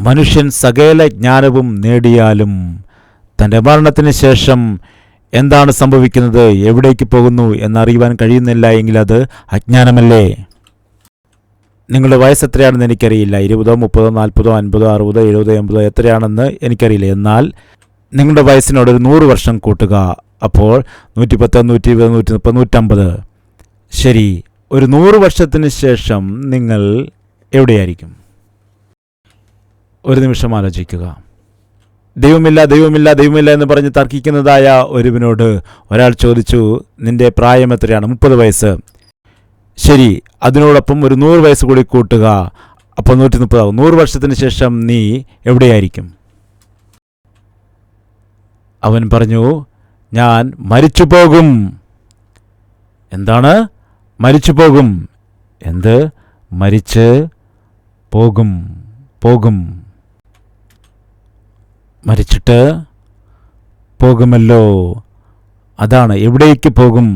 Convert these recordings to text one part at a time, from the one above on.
മനുഷ്യൻ സകല ജ്ഞാനവും നേടിയാലും തൻ്റെ മരണത്തിന് ശേഷം എന്താണ് സംഭവിക്കുന്നത്, എവിടേക്ക് പോകുന്നു എന്നറിയുവാൻ കഴിയുന്നില്ല എങ്കിൽ അത് അജ്ഞാനമല്ലേ? നിങ്ങളുടെ വയസ്സ് എത്രയാണെന്ന് എനിക്കറിയില്ല. 20, 30, 40, 50, 60, 70, 80 എത്രയാണെന്ന് എനിക്കറിയില്ല. എന്നാൽ നിങ്ങളുടെ വയസ്സിനോട് ഒരു 100 വർഷം കൂട്ടുക. അപ്പോൾ 110, 120, 130, 150. ശരി, ഒരു 100 വർഷത്തിന് ശേഷം നിങ്ങൾ എവിടെയായിരിക്കും? ഒരു നിമിഷം ആലോചിക്കുക. ദൈവമില്ല ദൈവമില്ല ദൈവമില്ല എന്ന് പറഞ്ഞ് തർക്കിക്കുന്നതായ ഒരുവനോട് ഒരാൾ ചോദിച്ചു, നിന്റെ പ്രായം എത്രയാണ്? 30 വയസ്സ്. ശരി, അതിനോടൊപ്പം ഒരു 100 വയസ്സ് കൂടി കൂട്ടുക. അപ്പോൾ 130 ആവും. 100 വർഷത്തിന് ശേഷം നീ എവിടെയായിരിക്കും? അവൻ പറഞ്ഞു, ഞാൻ മരിച്ചു പോകും. എന്താണ്? മരിച്ചു പോകും. എന്ത്? മരിച്ച് പോകും. പോകും. മരിച്ചിട്ട് പോകുമല്ലോ. അതാണ്, എവിടേക്ക് പോകും?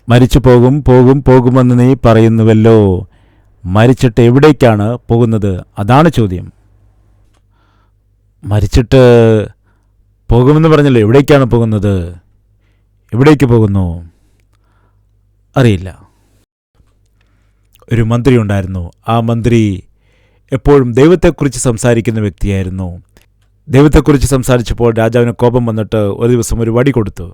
മരിച്ചു പോകും, പോകും, പോകുമെന്ന് നീ പറയുന്നുവല്ലോ. മരിച്ചിട്ട് എവിടേക്കാണ് പോകുന്നത്? അതാണ് ചോദ്യം. മരിച്ചിട്ട് പോകുമെന്ന് പറഞ്ഞല്ലോ, എവിടേക്കാണ് പോകുന്നത്? എവിടേക്ക് പോകുന്നു? അറിയില്ല. ഒരു മന്ത്രി ഉണ്ടായിരുന്നു. ആ മന്ത്രി എപ്പോഴും ദൈവത്തെക്കുറിച്ച് സംസാരിക്കുന്ന വ്യക്തിയായിരുന്നു. ദൈവത്തെക്കുറിച്ച് സംസാരിച്ചപ്പോൾ രാജാവിന് കോപം വന്നിട്ട് ഒരു ദിവസം ഒരു വടി കൊടുത്തു.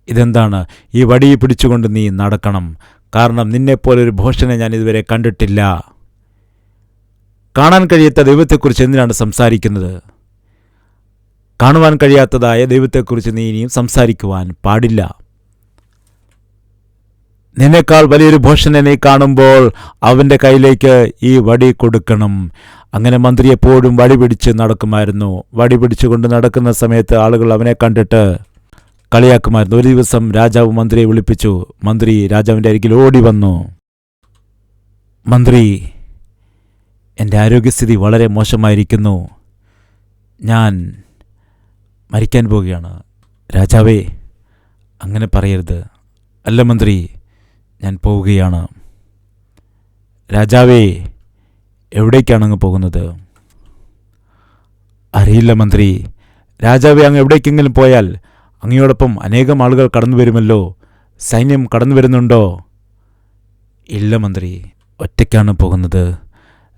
ഇതെന്താണ്? ഈ വടി പിടിച്ചുകൊണ്ട് നീ നടക്കണം. കാരണം നിന്നെപ്പോലൊരു ഭോഷനെ ഞാൻ ഇതുവരെ കണ്ടിട്ടില്ല. കാണാൻ കഴിയാത്ത ദൈവത്തെക്കുറിച്ച് എന്തിനാണ് സംസാരിക്കുന്നത്? കാണുവാൻ കഴിയാത്തതായ ദൈവത്തെക്കുറിച്ച് നീ ഇനിയും സംസാരിക്കുവാൻ പാടില്ല. നിന്നേക്കാൾ വലിയൊരു ഭോഷനെ നീ കാണുമ്പോൾ അവൻ്റെ കയ്യിലേക്ക് ഈ വടി കൊടുക്കണം. അങ്ങനെ മന്ത്രി എപ്പോഴും വടി പിടിച്ച് നടക്കുമായിരുന്നു. വടി പിടിച്ചുകൊണ്ട് നടക്കുന്ന സമയത്ത് ആളുകൾ അവനെ കണ്ടിട്ട് കളിയാക്കുമായിരുന്നു. ഒരു ദിവസം രാജാവ് മന്ത്രിയെ വിളിപ്പിച്ചു. മന്ത്രി രാജാവിൻ്റെ അരികിൽ ഓടി വന്നു. മന്ത്രി, എൻ്റെ ആരോഗ്യസ്ഥിതി വളരെ മോശമായിരിക്കുന്നു. ഞാൻ മരിക്കാൻ പോവുകയാണ്. രാജാവേ, അങ്ങനെ പറയരുത്. അല്ല മന്ത്രി, ഞാൻ പോവുകയാണ്. രാജാവേ, എവിടേക്കാണ് അങ്ങ് പോകുന്നത്? അറിയില്ല മന്ത്രി. രാജാവേ, അങ്ങ് എവിടേക്കെങ്കിലും പോയാൽ അങ്ങയോടൊപ്പം അനേകം ആളുകൾ കടന്നു വരുമല്ലോ. സൈന്യം കടന്നു വരുന്നുണ്ടോ? ഇല്ല മന്ത്രി, ഒറ്റയ്ക്കാണ് പോകുന്നത്.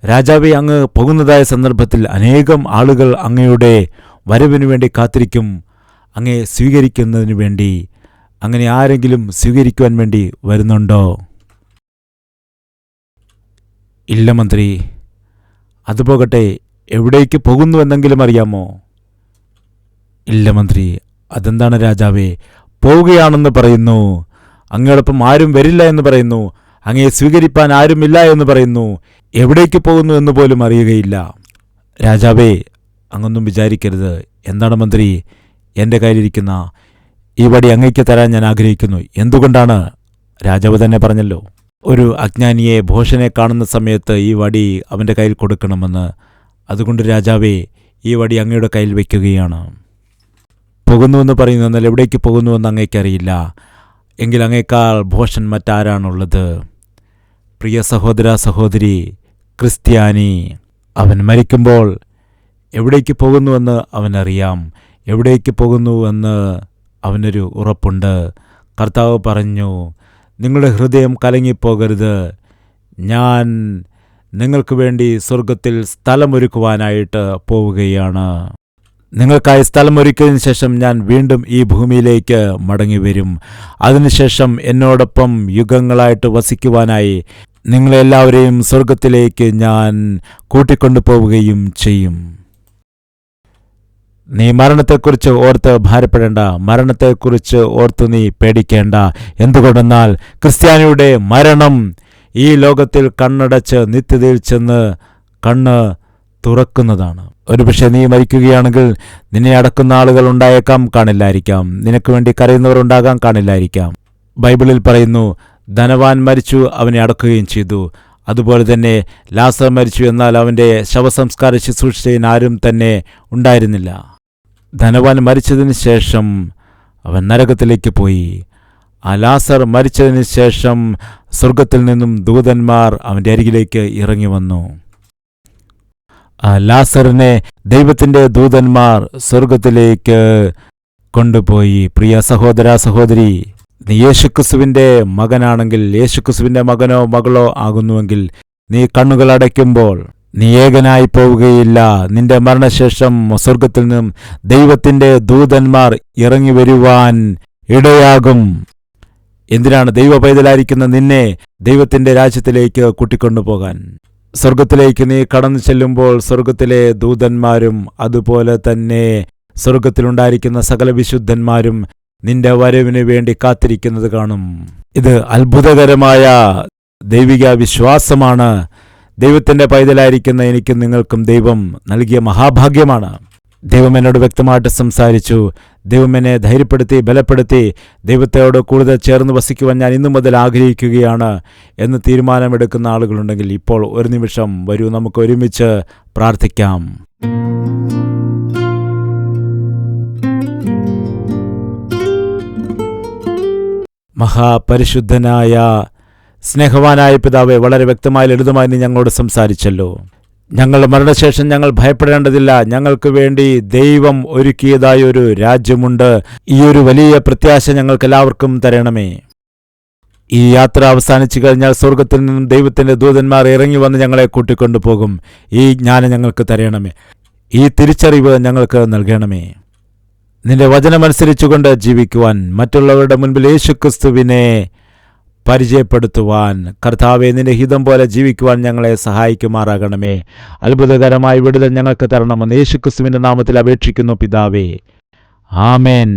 രാജാവേ, അങ്ങ് പോകുന്നതായ സന്ദർഭത്തിൽ അനേകം ആളുകൾ അങ്ങയുടെ വരവിനു വേണ്ടി കാത്തിരിക്കും, അങ്ങയെ സ്വീകരിക്കുന്നതിന് വേണ്ടി. അങ്ങനെ ആരെങ്കിലും സ്വീകരിക്കുവാൻ വേണ്ടി വരുന്നുണ്ടോ? ഇല്ല മന്ത്രി. അതുപോകട്ടെ, എവിടേക്ക് പോകുന്നുവെന്നെങ്കിലും അറിയാമോ? ഇല്ല മന്ത്രി. അതെന്താണ് രാജാവേ? പോവുകയാണെന്ന് പറയുന്നു. അങ്ങയോടൊപ്പം ആരും വരില്ല എന്ന് പറയുന്നു. അങ്ങയെ സ്വീകരിപ്പാൻ ആരുമില്ല എന്ന് പറയുന്നു. എവിടേക്ക് പോകുന്നു എന്ന് പോലും അറിയുകയില്ല. രാജാവേ, അങ്ങൊന്നും വിചാരിക്കരുത്. എന്താണ് മന്ത്രി? എൻ്റെ കയ്യിലിരിക്കുന്ന ഈ വടി അങ്ങയ്ക്ക് തരാൻ ഞാൻ ആഗ്രഹിക്കുന്നു. എന്തുകൊണ്ടാണ്? രാജാവ് തന്നെ പറഞ്ഞല്ലോ, ഒരു അജ്ഞാനിയെ ഭോഷനെ കാണുന്ന സമയത്ത് ഈ വടി അവൻ്റെ കയ്യിൽ കൊടുക്കണമെന്ന്. അതുകൊണ്ട് രാജാവേ, ഈ വടി അങ്ങയുടെ കയ്യിൽ വയ്ക്കുകയാണ്. പോകുന്നുവെന്ന് പറയുന്നു, എന്നാൽ എവിടേക്ക് പോകുന്നുവെന്ന് അങ്ങയ്ക്കറിയില്ല. എങ്കിൽ അങ്ങേക്കാൾ ഭോഷൻ മറ്റാരാണുള്ളത്? പ്രിയ സഹോദര സഹോദരി, ക്രിസ്ത്യാനി, അവൻ മരിക്കുമ്പോൾ എവിടേക്ക് പോകുന്നുവെന്ന് അവനറിയാം. എവിടേക്ക് പോകുന്നുവെന്ന് അവനൊരു ഉറപ്പുണ്ട്. കർത്താവ് പറഞ്ഞു, നിങ്ങളുടെ ഹൃദയം കലങ്ങിപ്പോകരുത്. ഞാൻ നിങ്ങൾക്ക് വേണ്ടി സ്വർഗത്തിൽ സ്ഥലമൊരുക്കുവാനായിട്ട് പോവുകയാണ്. നിങ്ങൾക്കായി സ്ഥലമൊരുക്കിയതിനു ശേഷം ഞാൻ വീണ്ടും ഈ ഭൂമിയിലേക്ക് മടങ്ങി വരും. അതിനുശേഷം എന്നോടൊപ്പം യുഗങ്ങളായിട്ട് വസിക്കുവാനായി നിങ്ങളെല്ലാവരെയും സ്വർഗത്തിലേക്ക് ഞാൻ കൂട്ടിക്കൊണ്ടു പോവുകയും ചെയ്യും. നീ മരണത്തെക്കുറിച്ച് ഓർത്ത് ഭാരപ്പെടേണ്ട. മരണത്തെക്കുറിച്ച് ഓർത്ത് നീ പേടിക്കേണ്ട. എന്തുകൊണ്ടെന്നാൽ ക്രിസ്ത്യാനിയുടെ മരണം ഈ ലോകത്തിൽ കണ്ണടച്ച് നിത്യതയിൽ ചെന്ന് കണ്ണ് തുറക്കുന്നതാണ്. ഒരുപക്ഷെ നീ മരിക്കുകയാണെങ്കിൽ നിന്നെ അടക്കുന്ന ആളുകൾ ഉണ്ടായേക്കാം, കാണില്ലായിരിക്കാം. നിനക്ക് വേണ്ടി കരയുന്നവർ ഉണ്ടാകാൻ കാണില്ലായിരിക്കാം. ബൈബിളിൽ പറയുന്നു, ധനവാൻ മരിച്ചു, അവനെ അടക്കുകയും ചെയ്തു. അതുപോലെ തന്നെ ലാസർ മരിച്ചു, എന്നാൽ അവൻ്റെ ശവസംസ്കാര ശുശ്രൂഷ ചെയ്യാൻ ആരും തന്നെ ഉണ്ടായിരുന്നില്ല. ധനവാൻ മരിച്ചതിന് ശേഷം അവൻ നരകത്തിലേക്ക് പോയി. ആ ലാസർ മരിച്ചതിന് ശേഷം സ്വർഗത്തിൽ നിന്നും ദൂതന്മാർ അവൻ്റെ അരികിലേക്ക് ഇറങ്ങി വന്നു. ലാസറിനെ ദൈവത്തിൻ്റെ ദൂതന്മാർ സ്വർഗത്തിലേക്ക് കൊണ്ടുപോയി. പ്രിയ സഹോദര സഹോദരി, നീ യേശുക്രിസ്തുവിൻ്റെ മകനാണെങ്കിൽ, യേശുക്രിസ്തുവിൻ്റെ മകനോ മകളോ ആകുന്നുവെങ്കിൽ, നീ കണ്ണുകൾ അടയ്ക്കുമ്പോൾ നീ ഏകനായി പോവുകയില്ല. നിന്റെ മരണശേഷം സ്വർഗത്തിൽ നിന്നും ദൈവത്തിൻ്റെ ദൂതന്മാർ ഇറങ്ങി വരുവാൻ ഇടയാകും. എന്തിനാണ്? ദൈവ പൈതലായിരിക്കുന്ന നിന്നെ ദൈവത്തിൻ്റെ രാജ്യത്തിലേക്ക് കൂട്ടിക്കൊണ്ടുപോകാൻ. സ്വർഗത്തിലേക്ക് നീ കടന്നു ചെല്ലുമ്പോൾ സ്വർഗത്തിലെ ദൂതന്മാരും അതുപോലെ തന്നെ സ്വർഗത്തിലുണ്ടായിരിക്കുന്ന സകല വിശുദ്ധന്മാരും നിന്റെ വരവിന് വേണ്ടി കാത്തിരിക്കുന്നത് കാണും. ഇത് അത്ഭുതകരമായ ദൈവിക വിശ്വാസമാണ്. ദൈവത്തിൻ്റെ പൈതലായിരിക്കുന്ന എനിക്കും നിങ്ങൾക്കും ദൈവം നൽകിയ മഹാഭാഗ്യമാണ്. ദൈവം എന്നോട് വ്യക്തമായിട്ട് സംസാരിച്ചു. ദൈവം എന്നെ ധൈര്യപ്പെടുത്തി, ബലപ്പെടുത്തി. ദൈവത്തോട് കൂടുതൽ ചേർന്ന് വസിക്കുവാൻ ഞാൻ ഇന്നു മുതൽ ആഗ്രഹിക്കുകയാണ് എന്ന് തീരുമാനമെടുക്കുന്ന ആളുകളുണ്ടെങ്കിൽ ഇപ്പോൾ ഒരു നിമിഷം വരൂ, നമുക്ക് ഒരുമിച്ച് പ്രാർത്ഥിക്കാം. മഹാപരിശുദ്ധനായ സ്നേഹവാനായ പിതാവേ, വളരെ വ്യക്തമായി ലളിതമായി നീ ഞങ്ങളോട് സംസാരിച്ചല്ലോ. ഞങ്ങളുടെ മരണശേഷം ഞങ്ങൾ ഭയപ്പെടേണ്ടതില്ല. ഞങ്ങൾക്ക് വേണ്ടി ദൈവം ഒരുക്കിയതായ ഒരു രാജ്യമുണ്ട്. ഈ ഒരു വലിയ പ്രത്യാശ ഞങ്ങൾക്ക് എല്ലാവർക്കും തരണമേ. ഈ യാത്ര അവസാനിച്ചു കഴിഞ്ഞാൽ സ്വർഗത്തിൽ നിന്നും ദൈവത്തിൻ്റെ ദൂതന്മാർ ഇറങ്ങി വന്ന് ഞങ്ങളെ കൂട്ടിക്കൊണ്ടുപോകും. ഈ ജ്ഞാനം ഞങ്ങൾക്ക് തരണമേ. ഈ തിരിച്ചറിവ് ഞങ്ങൾക്ക് നൽകണമേ. നിന്റെ വചനമനുസരിച്ചുകൊണ്ട് ജീവിക്കുവാൻ, മറ്റുള്ളവരുടെ മുൻപിൽ യേശുക്രിസ്തുവിനെ പരിചയപ്പെടുത്തുവാൻ, കർത്താവേ നിന്റെ ഹിതം പോലെ ജീവിക്കുവാൻ ഞങ്ങളെ സഹായിക്കുമാറാകണമേ. അത്ഭുതകരമായ വിടുതൽ ഞങ്ങൾക്ക് തരണമെന്ന് യേശുക്രിസ്തുവിൻ്റെ നാമത്തിൽ അപേക്ഷിക്കുന്നു പിതാവേ. ആമേൻ.